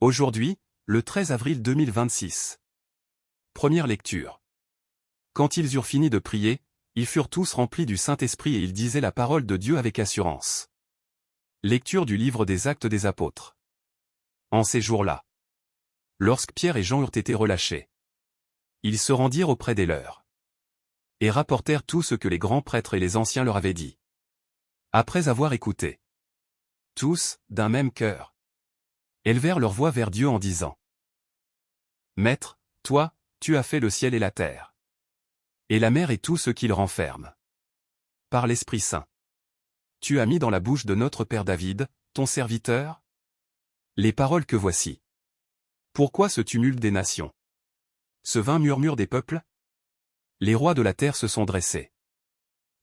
Aujourd'hui, le 13 avril 2026. Première lecture. Quand ils eurent fini de prier, ils furent tous remplis du Saint-Esprit et ils disaient la parole de Dieu avec assurance. Lecture du livre des Actes des Apôtres. En ces jours-là, lorsque Pierre et Jean eurent été relâchés, ils se rendirent auprès des leurs et rapportèrent tout ce que les grands prêtres et les anciens leur avaient dit. Après avoir écouté, tous, d'un même cœur, élevèrent leur voix vers Dieu en disant : Maître, toi, tu as fait le ciel et la terre, et la mer et tout ce qu'il renferme. Par l'Esprit Saint, tu as mis dans la bouche de notre Père David, ton serviteur, les paroles que voici. Pourquoi ce tumulte des nations? Ce vain murmure des peuples? Les rois de la terre se sont dressés.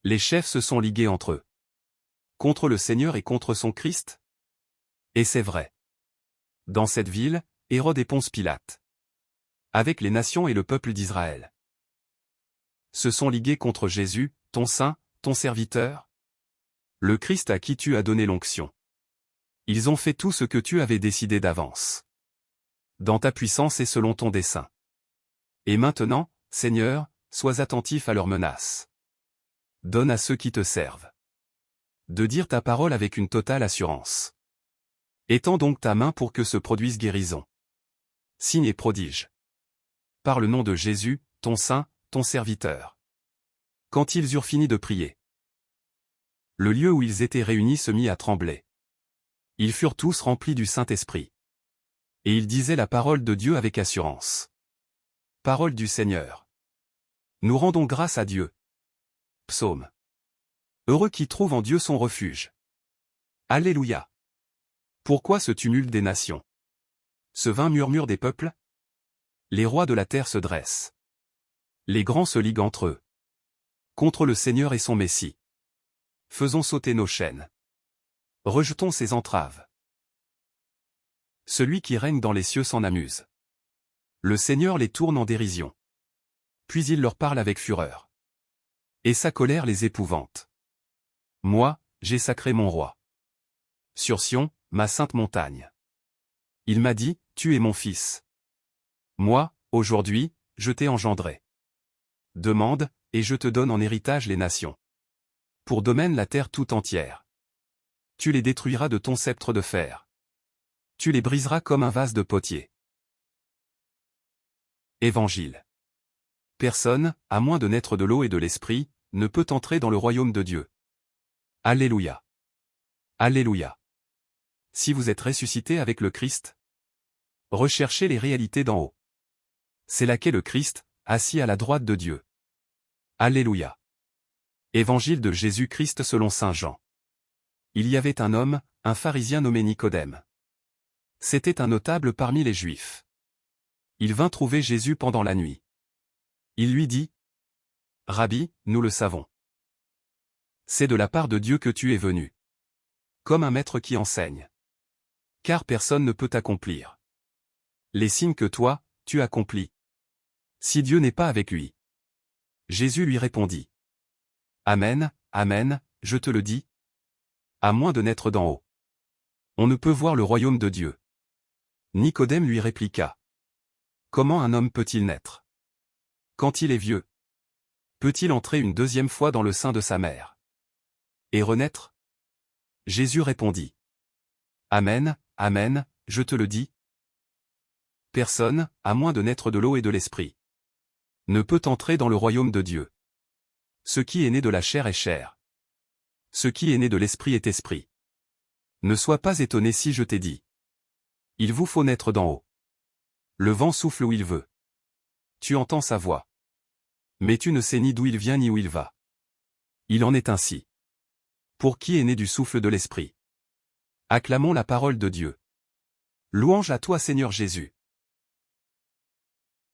Les chefs se sont ligués entre eux. Contre le Seigneur et contre son Christ? Et c'est vrai. Dans cette ville, Hérode et Ponce Pilate, avec les nations et le peuple d'Israël, se sont ligués contre Jésus, ton saint, ton serviteur, le Christ à qui tu as donné l'onction. Ils ont fait tout ce que tu avais décidé d'avance, dans ta puissance et selon ton dessein. Et maintenant, Seigneur, sois attentif à leurs menaces. Donne à ceux qui te servent de dire ta parole avec une totale assurance. Étends donc ta main pour que se produise guérison, signes et prodiges. Par le nom de Jésus, ton saint, ton serviteur. Quand ils eurent fini de prier, le lieu où ils étaient réunis se mit à trembler. Ils furent tous remplis du Saint-Esprit. Et ils disaient la parole de Dieu avec assurance. Parole du Seigneur. Nous rendons grâce à Dieu. Psaume. Heureux qui trouve en Dieu son refuge. Alléluia. Pourquoi ce tumulte des nations? Ce vain murmure des peuples? Les rois de la terre se dressent. Les grands se liguent entre eux. Contre le Seigneur et son Messie. Faisons sauter nos chaînes. Rejetons ses entraves. Celui qui règne dans les cieux s'en amuse. Le Seigneur les tourne en dérision. Puis il leur parle avec fureur. Et sa colère les épouvante. Moi, j'ai sacré mon roi. Sur Sion, ma sainte montagne. Il m'a dit, tu es mon fils. Moi, aujourd'hui, je t'ai engendré. Demande, et je te donne en héritage les nations. Pour domaine la terre tout entière. Tu les détruiras de ton sceptre de fer. Tu les briseras comme un vase de potier. Évangile. Personne, à moins de naître de l'eau et de l'esprit, ne peut entrer dans le royaume de Dieu. Alléluia. Alléluia. Si vous êtes ressuscité avec le Christ, recherchez les réalités d'en haut. C'est là qu'est le Christ, assis à la droite de Dieu. Alléluia. Évangile de Jésus-Christ selon saint Jean. Il y avait un homme, un pharisien nommé Nicodème. C'était un notable parmi les Juifs. Il vint trouver Jésus pendant la nuit. Il lui dit : Rabbi, nous le savons. C'est de la part de Dieu que tu es venu. Comme un maître qui enseigne. Car personne ne peut accomplir les signes que toi, tu accomplis, si Dieu n'est pas avec lui. Jésus lui répondit : Amen, Amen, je te le dis. À moins de naître d'en haut, on ne peut voir le royaume de Dieu. Nicodème lui répliqua : Comment un homme peut-il naître quand il est vieux? Peut-il entrer une deuxième fois dans le sein de sa mère et renaître? Jésus répondit : Amen, Amen, je te le dis. Personne, à moins de naître de l'eau et de l'esprit, ne peut entrer dans le royaume de Dieu. Ce qui est né de la chair est chair. Ce qui est né de l'esprit est esprit. Ne sois pas étonné si je t'ai dit : il vous faut naître d'en haut. Le vent souffle où il veut. Tu entends sa voix. Mais tu ne sais ni d'où il vient ni où il va. Il en est ainsi. Pour qui est né du souffle de l'esprit. Acclamons la parole de Dieu. Louange à toi Seigneur Jésus.